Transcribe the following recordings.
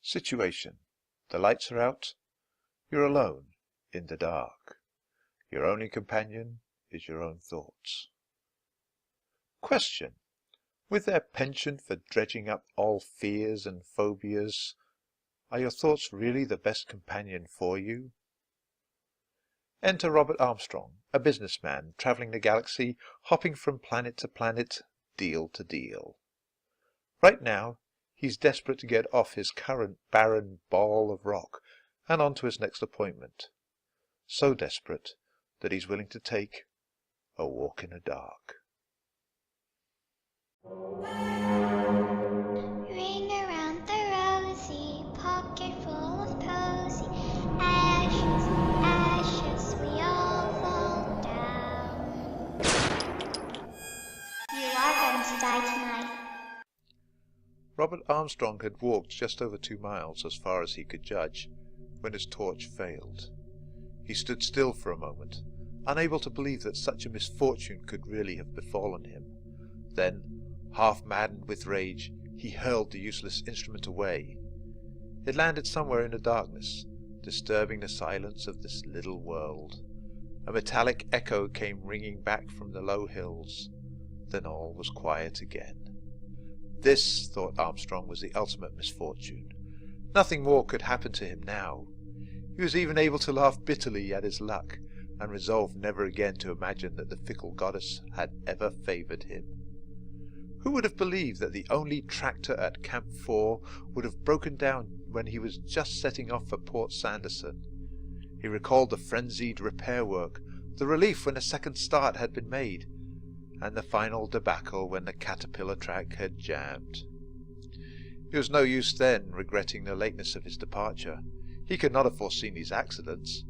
Situation. The lights are out. You're alone, in the dark. Your only companion is your own thoughts. Question. With their penchant for dredging up all fears and phobias, are your thoughts really the best companion for you? Enter Robert Armstrong, a businessman travelling the galaxy, hopping from planet to planet, deal to deal. Right now, he's desperate to get off his current barren ball of rock and on to his next appointment. So desperate that he's willing to take a walk in the dark. Ring around the rosy, pocket full of posy. Ashes, ashes, we all fall down. You are going to die tonight. Robert Armstrong had walked just over 2 miles, as far as he could judge, when his torch failed. He stood still for a moment, unable to believe that such a misfortune could really have befallen him. Then, half maddened with rage, he hurled the useless instrument away. It landed somewhere in the darkness, disturbing the silence of this little world. A metallic echo came ringing back from the low hills. Then all was quiet again. This, thought Armstrong, was the ultimate misfortune. Nothing more could happen to him now. He was even able to laugh bitterly at his luck, and resolved never again to imagine that the fickle goddess had ever favoured him. Who would have believed that the only tractor at Camp 4 would have broken down when he was just setting off for Port Sanderson? He recalled the frenzied repair work, the relief when a second start had been made, and the final debacle when the caterpillar track had jammed. It was no use then regretting the lateness of his departure. He could not have foreseen these accidents,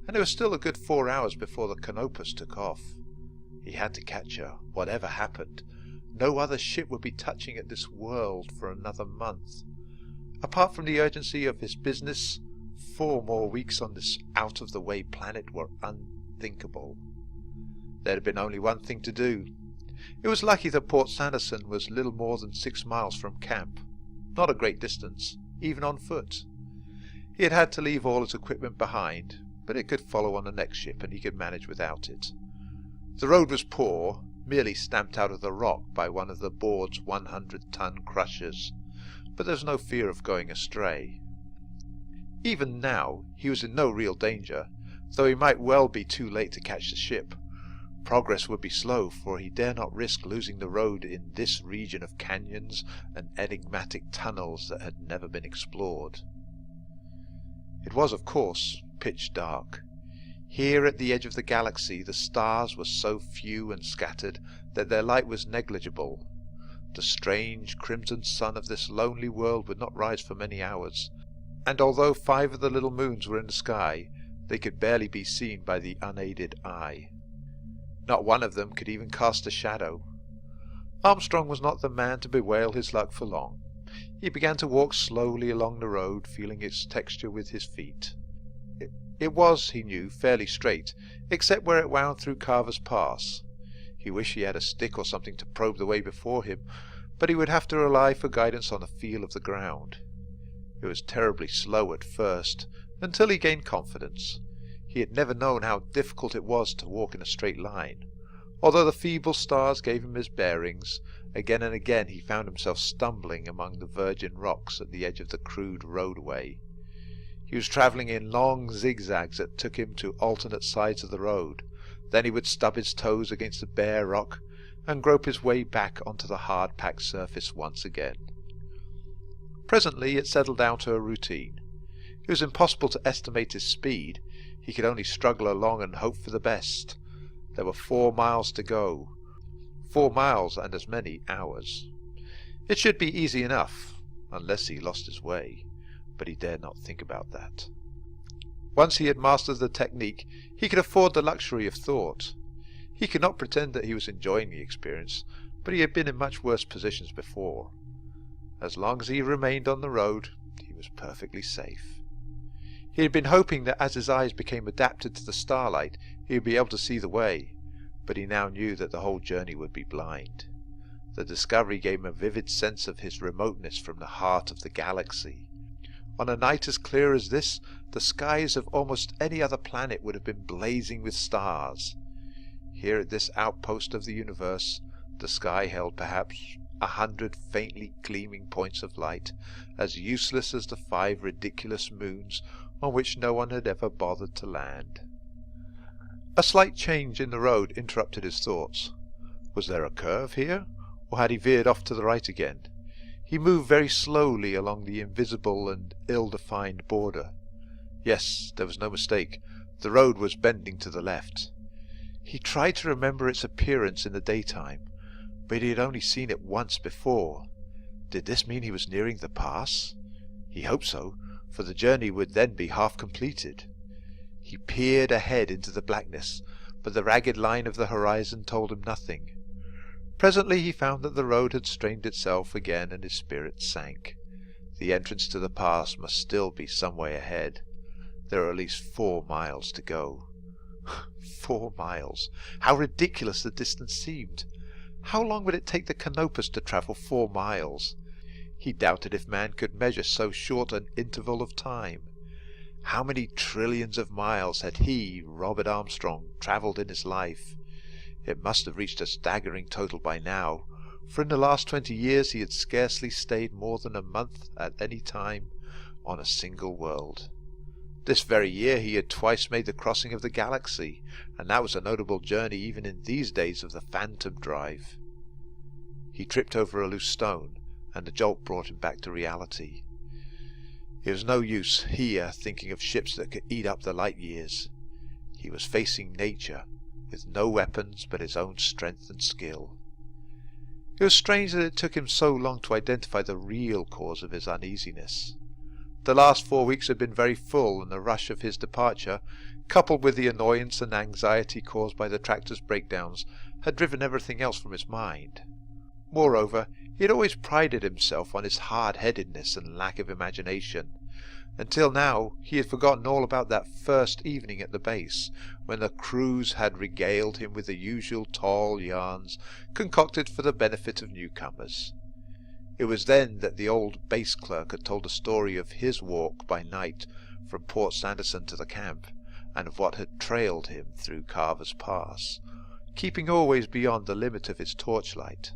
and it was still a good 4 hours before the Canopus took off. He had to catch her, whatever happened. No other ship would be touching at this world for another month. Apart from the urgency of his business, 4 more weeks on this out-of-the-way planet were unthinkable. There had been only one thing to do. It was lucky that Port Sanderson was little more than 6 miles from camp. Not a great distance, even on foot. He had had to leave all his equipment behind, but it could follow on the next ship and he could manage without it. The road was poor, merely stamped out of the rock by one of the board's 100-ton crushers, but there was no fear of going astray. Even now he was in no real danger, though he might well be too late to catch the ship. Progress would be slow, for he dare not risk losing the road in this region of canyons and enigmatic tunnels that had never been explored. It was, of course, pitch dark. Here at the edge of the galaxy the stars were so few and scattered that their light was negligible. The strange crimson sun of this lonely world would not rise for many hours, and although 5 of the little moons were in the sky, they could barely be seen by the unaided eye. Not one of them could even cast a shadow. Armstrong was not the man to bewail his luck for long. He began to walk slowly along the road, feeling its texture with his feet. It was, he knew, fairly straight, except where it wound through Carver's Pass. He wished he had a stick or something to probe the way before him, but he would have to rely for guidance on the feel of the ground. It was terribly slow at first, until he gained confidence. He had never known how difficult it was to walk in a straight line. Although the feeble stars gave him his bearings, again and again he found himself stumbling among the virgin rocks at the edge of the crude roadway. He was travelling in long zigzags that took him to alternate sides of the road. Then he would stub his toes against the bare rock and grope his way back onto the hard-packed surface once again. Presently it settled down to a routine. It was impossible to estimate his speed. He could only struggle along and hope for the best. There were 4 miles to go. 4 miles and as many hours. It should be easy enough, unless he lost his way, but he dared not think about that. Once he had mastered the technique, he could afford the luxury of thought. He could not pretend that he was enjoying the experience, but he had been in much worse positions before. As long as he remained on the road, he was perfectly safe. He had been hoping that as his eyes became adapted to the starlight, he would be able to see the way, but he now knew that the whole journey would be blind. The discovery gave him a vivid sense of his remoteness from the heart of the galaxy. On a night as clear as this, the skies of almost any other planet would have been blazing with stars. Here at this outpost of the universe, the sky held perhaps 100 faintly gleaming points of light, as useless as the 5 ridiculous moons on which no one had ever bothered to land. A slight change in the road interrupted his thoughts. Was there a curve here, or had he veered off to the right again? He moved very slowly along the invisible and ill-defined border. Yes, there was no mistake. The road was bending to the left. He tried to remember its appearance in the daytime, but he had only seen it once before. Did this mean he was nearing the pass? He hoped so, for the journey would then be half completed. He peered ahead into the blackness, but the ragged line of the horizon told him nothing. Presently he found that the road had strained itself again, and his spirits sank. The entrance to the pass must still be some way ahead. There are at least 4 miles to go. 4 miles! How ridiculous the distance seemed! How long would it take the Canopus to travel 4 miles? He doubted if man could measure so short an interval of time. How many trillions of miles had he, Robert Armstrong, travelled in his life? It must have reached a staggering total by now, for in the last 20 years he had scarcely stayed more than a month at any time on a single world. This very year he had twice made the crossing of the galaxy, and that was a notable journey even in these days of the phantom drive. He tripped over a loose stone, and the jolt brought him back to reality. It was no use here thinking of ships that could eat up the light years. He was facing nature, with no weapons but his own strength and skill. It was strange that it took him so long to identify the real cause of his uneasiness. The last 4 weeks had been very full, and the rush of his departure, coupled with the annoyance and anxiety caused by the tractor's breakdowns, had driven everything else from his mind. Moreover, he had always prided himself on his hard-headedness and lack of imagination. Until now he had forgotten all about that first evening at the base, when the crews had regaled him with the usual tall yarns concocted for the benefit of newcomers. It was then that the old base clerk had told a story of his walk by night from Port Sanderson to the camp, and of what had trailed him through Carver's Pass, keeping always beyond the limit of his torchlight.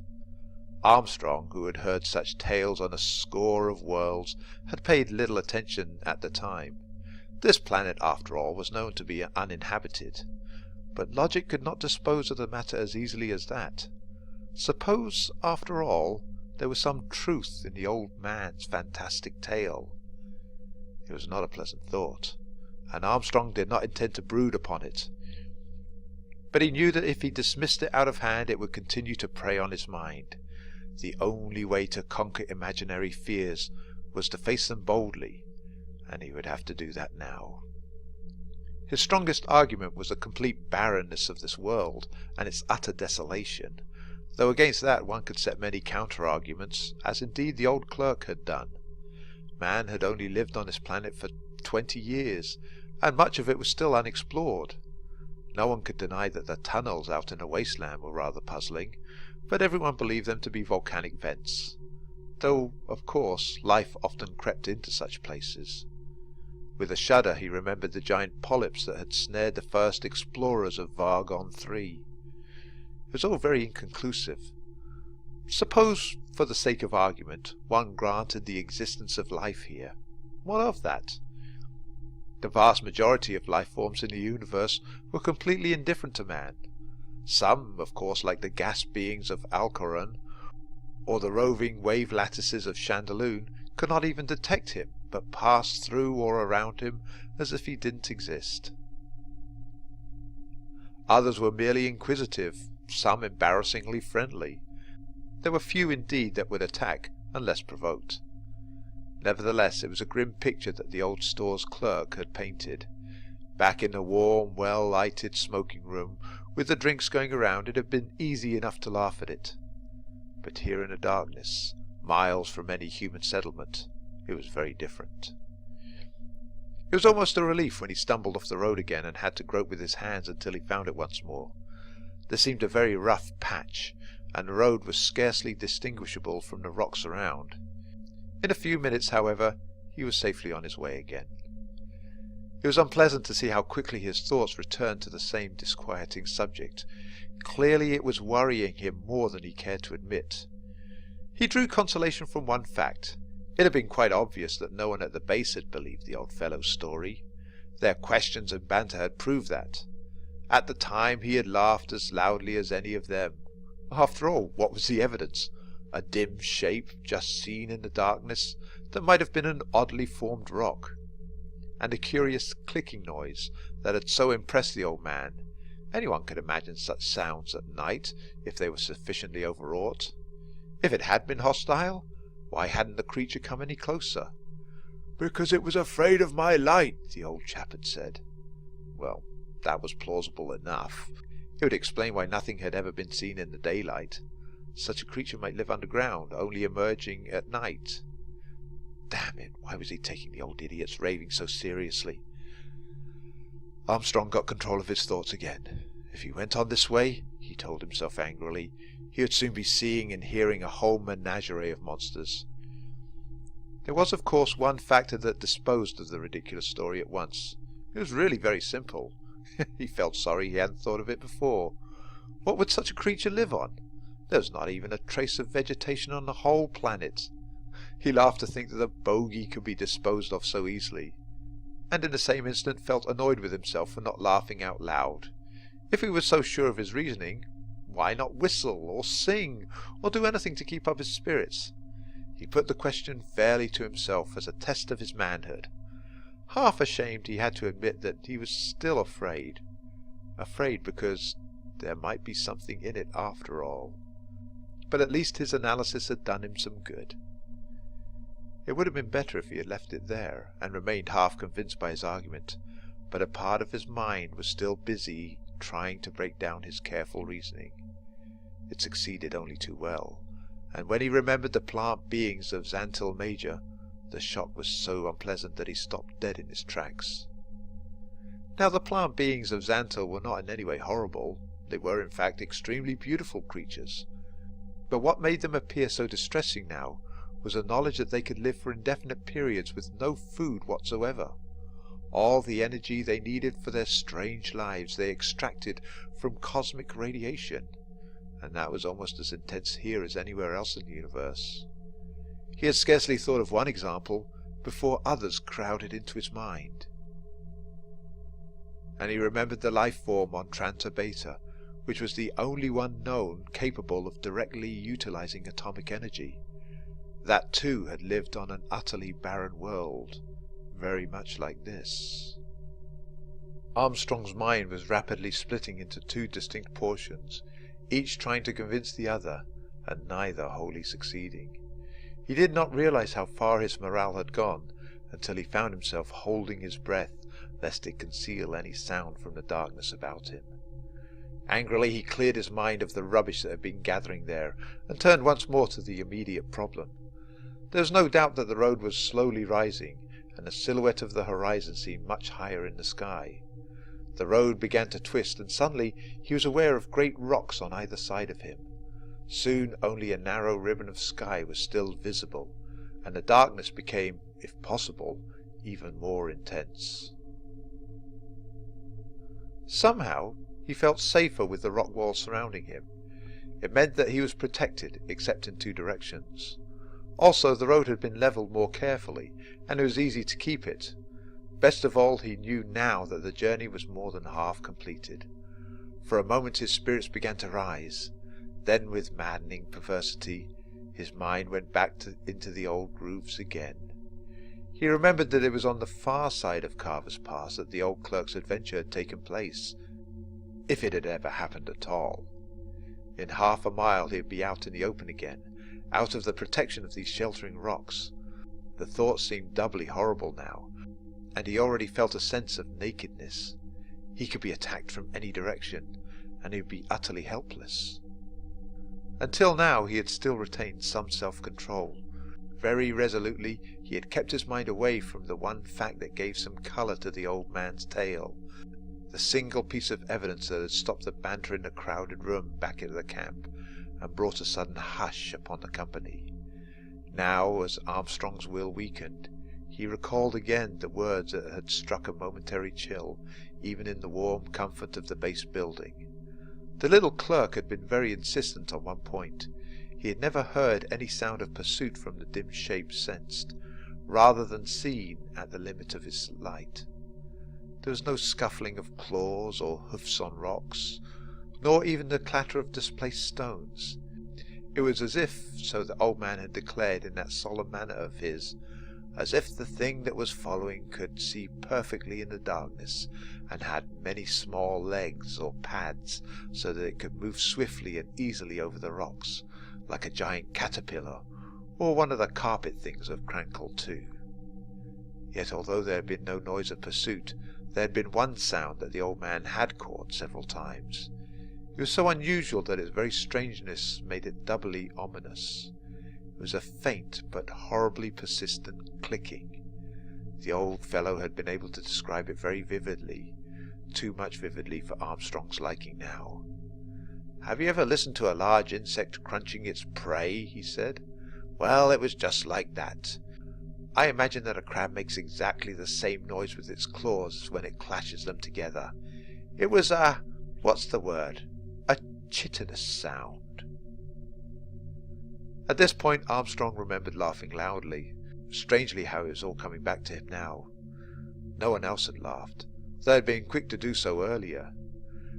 Armstrong, who had heard such tales on a score of worlds, had paid little attention at the time. This planet, after all, was known to be uninhabited. But logic could not dispose of the matter as easily as that. Suppose, after all, there was some truth in the old man's fantastic tale. It was not a pleasant thought, and Armstrong did not intend to brood upon it. But he knew that if he dismissed it out of hand, it would continue to prey on his mind. The only way to conquer imaginary fears was to face them boldly, and he would have to do that now. His strongest argument was the complete barrenness of this world and its utter desolation, though against that one could set many counter-arguments, as indeed the old clerk had done. Man had only lived on this planet for 20 years, and much of it was still unexplored. No one could deny that the tunnels out in the wasteland were rather puzzling, but everyone believed them to be volcanic vents, though, of course, life often crept into such places. With a shudder he remembered the giant polyps that had snared the first explorers of Vargon III. It was all very inconclusive. Suppose, for the sake of argument, one granted the existence of life here. What of that? The vast majority of life forms in the universe were completely indifferent to man. Some, of course, like the gas beings of Alcoran, or the roving wave lattices of Chandaloon, could not even detect him, but passed through or around him as if he didn't exist. Others were merely inquisitive, some embarrassingly friendly. There were few indeed that would attack unless provoked. Nevertheless, it was a grim picture that the old store's clerk had painted. Back in the warm, well-lighted smoking room, with the drinks going around, it had been easy enough to laugh at it. But here in the darkness, miles from any human settlement, it was very different. It was almost a relief when he stumbled off the road again and had to grope with his hands until he found it once more. There seemed a very rough patch, and the road was scarcely distinguishable from the rocks around. In a few minutes, however, he was safely on his way again. It was unpleasant to see how quickly his thoughts returned to the same disquieting subject. Clearly it was worrying him more than he cared to admit. He drew consolation from one fact. It had been quite obvious that no one at the base had believed the old fellow's story. Their questions and banter had proved that. At the time he had laughed as loudly as any of them. After all, what was the evidence? A dim shape, just seen in the darkness, that might have been an oddly formed rock. And a curious clicking noise that had so impressed the old man. Anyone could imagine such sounds at night, if they were sufficiently overwrought. If it had been hostile, why hadn't the creature come any closer? "Because it was afraid of my light," the old chap had said. Well, that was plausible enough. It would explain why nothing had ever been seen in the daylight. Such a creature might live underground, only emerging at night. Damn it, why was he taking the old idiot's raving so seriously? Armstrong got control of his thoughts again. If he went on this way, he told himself angrily, he would soon be seeing and hearing a whole menagerie of monsters. There was, of course, one factor that disposed of the ridiculous story at once. It was really very simple. He felt sorry he hadn't thought of it before. What would such a creature live on? There was not even a trace of vegetation on the whole planet. He laughed to think that a bogey could be disposed of so easily, and in the same instant felt annoyed with himself for not laughing out loud. If he was so sure of his reasoning, why not whistle, or sing, or do anything to keep up his spirits? He put the question fairly to himself as a test of his manhood. Half ashamed, he had to admit that he was still afraid. Afraid because there might be something in it after all. But at least his analysis had done him some good. It would have been better if he had left it there, and remained half convinced by his argument, but a part of his mind was still busy trying to break down his careful reasoning. It succeeded only too well, and when he remembered the plant beings of Sentinel Major, the shock was so unpleasant that he stopped dead in his tracks. Now the plant beings of Sentinel were not in any way horrible. They were in fact extremely beautiful creatures. But what made them appear so distressing now was the knowledge that they could live for indefinite periods with no food whatsoever. All the energy they needed for their strange lives they extracted from cosmic radiation, and that was almost as intense here as anywhere else in the universe. He had scarcely thought of one example before others crowded into his mind. And he remembered the life form on Tranta Beta, which was the only one known capable of directly utilizing atomic energy. That too had lived on an utterly barren world, very much like this. Armstrong's mind was rapidly splitting into two distinct portions, each trying to convince the other, and neither wholly succeeding. He did not realize how far his morale had gone until he found himself holding his breath lest it conceal any sound from the darkness about him. Angrily he cleared his mind of the rubbish that had been gathering there, and turned once more to the immediate problem. There was no doubt that the road was slowly rising, and the silhouette of the horizon seemed much higher in the sky. The road began to twist, and suddenly he was aware of great rocks on either side of him. Soon only a narrow ribbon of sky was still visible, and the darkness became, if possible, even more intense. Somehow he felt safer with the rock wall surrounding him. It meant that he was protected, except in two directions. Also, the road had been levelled more carefully, and it was easy to keep it. Best of all, he knew now that the journey was more than half completed. For a moment his spirits began to rise. Then, with maddening perversity, his mind went back into the old grooves again. He remembered that it was on the far side of Carver's Pass that the old Clarke's adventure had taken place, if it had ever happened at all. In half a mile he would be out in the open again, out of the protection of these sheltering rocks. The thought seemed doubly horrible now, and he already felt a sense of nakedness. He could be attacked from any direction, and he would be utterly helpless. Until now he had still retained some self-control. Very resolutely he had kept his mind away from the one fact that gave some colour to the old man's tale, the single piece of evidence that had stopped the banter in the crowded room back at the camp, and brought a sudden hush upon the company. Now, as Armstrong's will weakened, He recalled again the words that had struck a momentary chill, even in the warm comfort of the base building. The little Clarke had been very insistent on one point. He had never heard any sound of pursuit from the dim shape sensed, rather than seen at the limit of his light. There was no scuffling of claws or hoofs on rocks, nor even the clatter of displaced stones. It was as if, so the old man had declared in that solemn manner of his, as if the thing that was following could see perfectly in the darkness, and had many small legs or pads, so that it could move swiftly and easily over the rocks, like a giant caterpillar, or one of the carpet things of Crankle 2. Yet although there had been no noise of pursuit, there had been one sound that the old man had caught several times. It was so unusual that its very strangeness made it doubly ominous. It was a faint but horribly persistent clicking. The old fellow had been able to describe it very vividly, too much vividly for Armstrong's liking now. "Have you ever listened to a large insect crunching its prey?" he said. "Well, it was just like that. I imagine that a crab makes exactly the same noise with its claws when it clashes them together. It was what's the word? A chitinous sound." At this point Armstrong remembered laughing loudly. Strangely how it was all coming back to him now. No one else had laughed. They had been quick to do so earlier.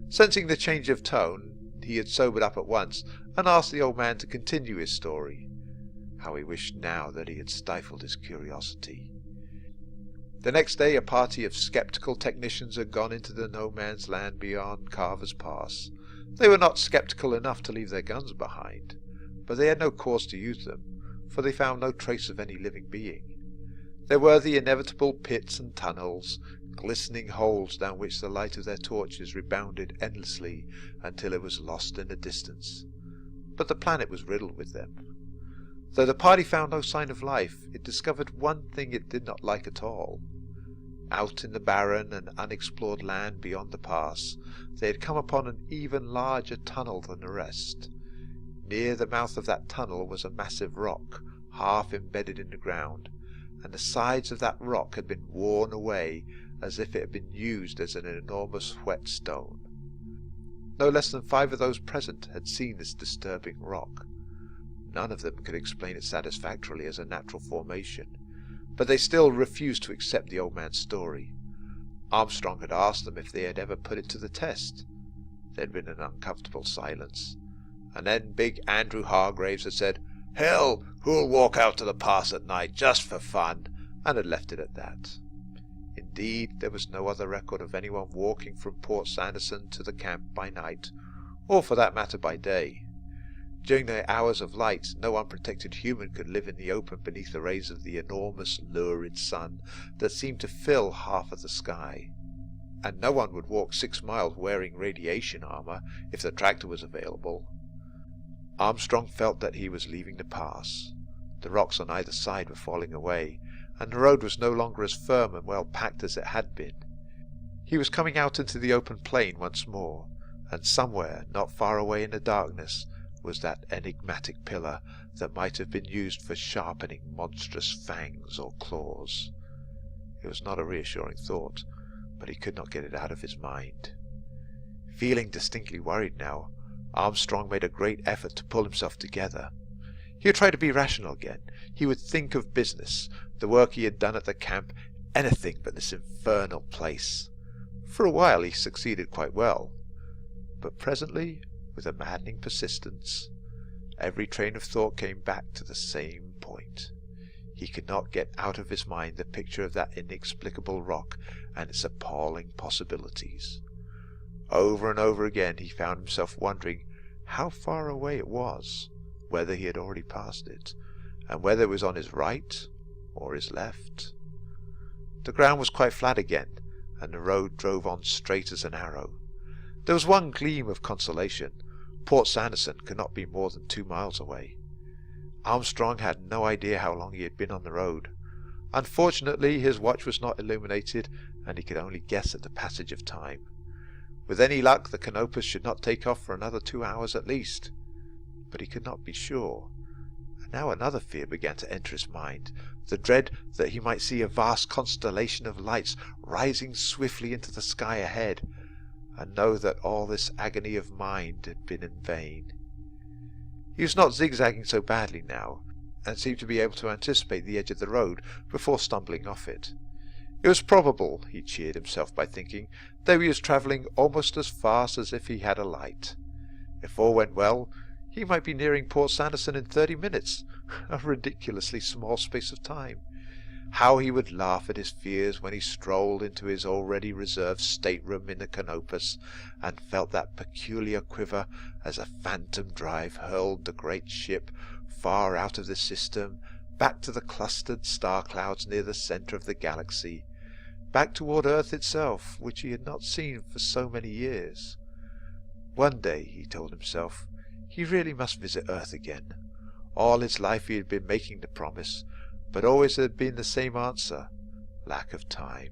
Sensing the change of tone, he had sobered up at once, and asked the old man to continue his story. How he wished now that he had stifled his curiosity. The next day a party of sceptical technicians had gone into the no-man's land beyond Carver's Pass. They were not sceptical enough to leave their guns behind, but they had no cause to use them, for they found no trace of any living being. There were the inevitable pits and tunnels, glistening holes down which the light of their torches rebounded endlessly until it was lost in the distance. But the planet was riddled with them. Though the party found no sign of life, it discovered one thing it did not like at all. Out in the barren and unexplored land beyond the pass, they had come upon an even larger tunnel than the rest. Near the mouth of that tunnel was a massive rock, half embedded in the ground, and the sides of that rock had been worn away as if it had been used as an enormous whetstone. No less than 5 of those present had seen this disturbing rock. None of them could explain it satisfactorily as a natural formation, but they still refused to accept the old man's story. Armstrong had asked them if they had ever put it to the test. There had been an uncomfortable silence, and then big Andrew Hargraves had said, "Hell, who'll walk out to the pass at night just for fun?" and had left it at that. Indeed, there was no other record of anyone walking from Port Sanderson to the camp by night, or for that matter by day. During the hours of light, no unprotected human could live in the open beneath the rays of the enormous, lurid sun that seemed to fill half of the sky. And no one would walk 6 miles wearing radiation armor if the tractor was available. Armstrong felt that he was leaving the pass. The rocks on either side were falling away, and the road was no longer as firm and well packed as it had been. He was coming out into the open plain once more, and somewhere, not far away in the darkness, was that enigmatic pillar that might have been used for sharpening monstrous fangs or claws. It was not a reassuring thought, but he could not get it out of his mind. Feeling distinctly worried now, Armstrong made a great effort to pull himself together. He would try to be rational again. He would think of business, the work he had done at the camp, anything but this infernal place. For a while he succeeded quite well, but presently, with a maddening persistence, every train of thought came back to the same point. He could not get out of his mind the picture of that inexplicable rock and its appalling possibilities. Over and over again he found himself wondering how far away it was, whether he had already passed it, and whether it was on his right or his left. The ground was quite flat again, and the road drove on straight as an arrow. There was one gleam of consolation. Port Sanderson could not be more than 2 miles away. Armstrong had no idea how long he had been on the road. Unfortunately, his watch was not illuminated, and he could only guess at the passage of time. With any luck, the Canopus should not take off for another 2 hours at least. But he could not be sure, Now another fear began to enter his mind, the dread that he might see a vast constellation of lights rising swiftly into the sky ahead, and know that all this agony of mind had been in vain. He was not zigzagging so badly now, and seemed to be able to anticipate the edge of the road before stumbling off it. It was probable, he cheered himself by thinking, that he was travelling almost as fast as if he had a light. If all went well, he might be nearing Port Sanderson in 30 minutes, a ridiculously small space of time. How he would laugh at his fears when he strolled into his already reserved stateroom in the Canopus, and felt that peculiar quiver as a phantom drive hurled the great ship far out of the system, back to the clustered star clouds near the centre of the galaxy, back toward Earth itself, which he had not seen for so many years. One day, he told himself, he really must visit Earth again. All his life he had been making the promise, but always there had been the same answer: lack of time.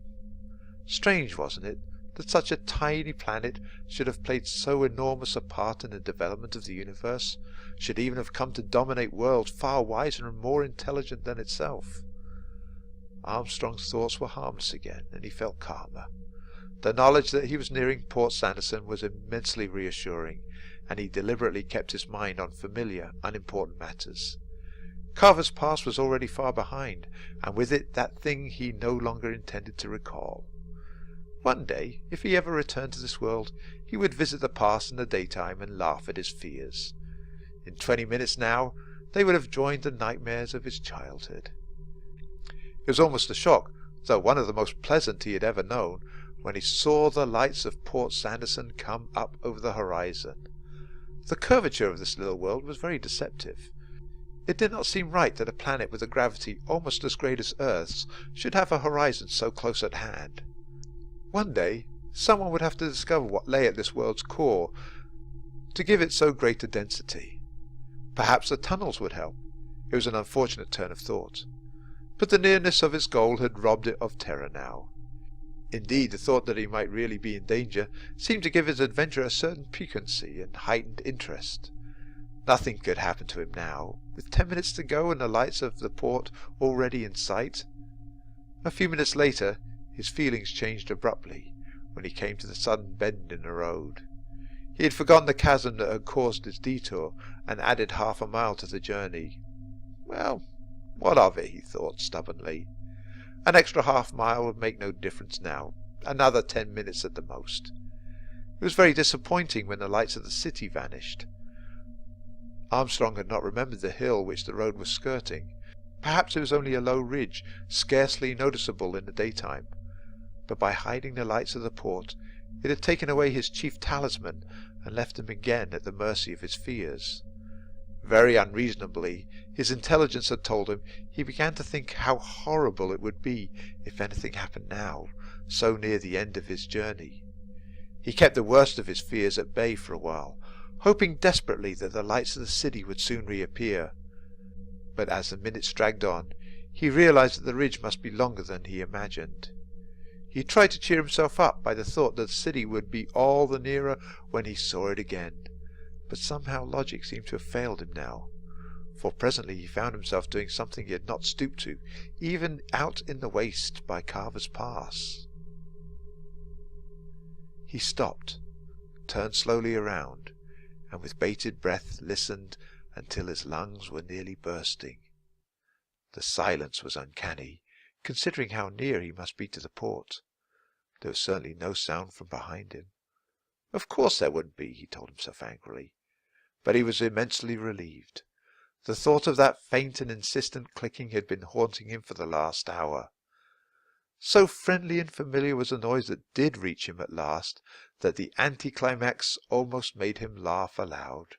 Strange, wasn't it, that such a tiny planet should have played so enormous a part in the development of the universe, should even have come to dominate worlds far wiser and more intelligent than itself? Armstrong's thoughts were harmless again, and he felt calmer. The knowledge that he was nearing Port Sanderson was immensely reassuring, and he deliberately kept his mind on familiar, unimportant matters. Carver's past was already far behind, and with it that thing he no longer intended to recall. One day, if he ever returned to this world, he would visit the past in the daytime and laugh at his fears. In 20 minutes now, they would have joined the nightmares of his childhood. It was almost a shock, though one of the most pleasant he had ever known, when he saw the lights of Port Sanderson come up over the horizon. The curvature of this little world was very deceptive. It did not seem right that a planet with a gravity almost as great as Earth's should have a horizon so close at hand. One day, someone would have to discover what lay at this world's core to give it so great a density. Perhaps the tunnels would help. It was an unfortunate turn of thought. But the nearness of its goal had robbed it of terror now. Indeed, the thought that he might really be in danger seemed to give his adventure a certain piquancy and heightened interest. Nothing could happen to him now, with 10 minutes to go and the lights of the port already in sight. A few minutes later, his feelings changed abruptly when he came to the sudden bend in the road. He had forgotten the chasm that had caused his detour, and added 1/2 a mile to the journey. Well, what of it, he thought stubbornly. An extra 1/2 mile would make no difference now, another 10 minutes at the most. It was very disappointing when the lights of the city vanished. Armstrong had not remembered the hill which the road was skirting. Perhaps it was only a low ridge, scarcely noticeable in the daytime. But by hiding the lights of the port, it had taken away his chief talisman and left him again at the mercy of his fears. Very unreasonably, his intelligence had told him, he began to think how horrible it would be if anything happened now, so near the end of his journey. He kept the worst of his fears at bay for a while, hoping desperately that the lights of the city would soon reappear. But as the minutes dragged on, he realized that the ridge must be longer than he imagined. He tried to cheer himself up by the thought that the city would be all the nearer when he saw it again, but somehow logic seemed to have failed him now, for presently he found himself doing something he had not stooped to, even out in the waste by Carver's Pass. He stopped, turned slowly around, and with bated breath listened until his lungs were nearly bursting. The silence was uncanny, considering how near he must be to the port. There was certainly no sound from behind him. Of course there wouldn't be, he told himself angrily, but he was immensely relieved. The thought of that faint and insistent clicking had been haunting him for the last hour. So friendly and familiar was the noise that did reach him at last, that the anticlimax almost made him laugh aloud.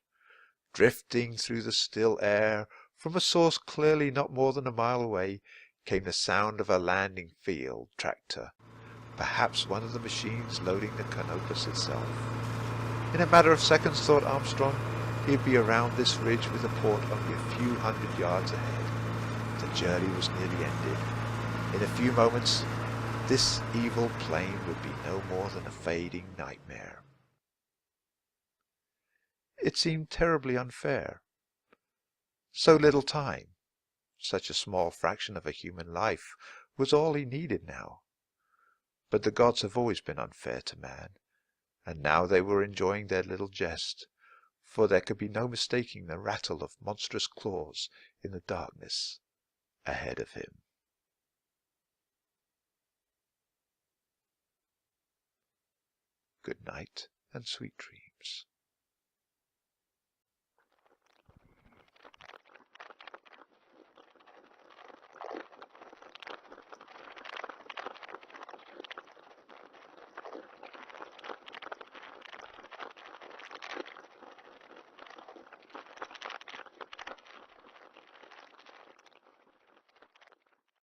Drifting through the still air, from a source clearly not more than a mile away, came the sound of a landing field tractor, perhaps one of the machines loading the Canopus itself. In a matter of seconds, thought Armstrong, he'd be around this ridge with the port only a few 100 yards ahead. The journey was nearly ended. In a few moments, this evil plane would be no more than a fading nightmare. It seemed terribly unfair. So little time, such a small fraction of a human life, was all he needed now. But the gods have always been unfair to man, and now they were enjoying their little jest, for there could be no mistaking the rattle of monstrous claws in the darkness ahead of him. Good night and sweet dreams.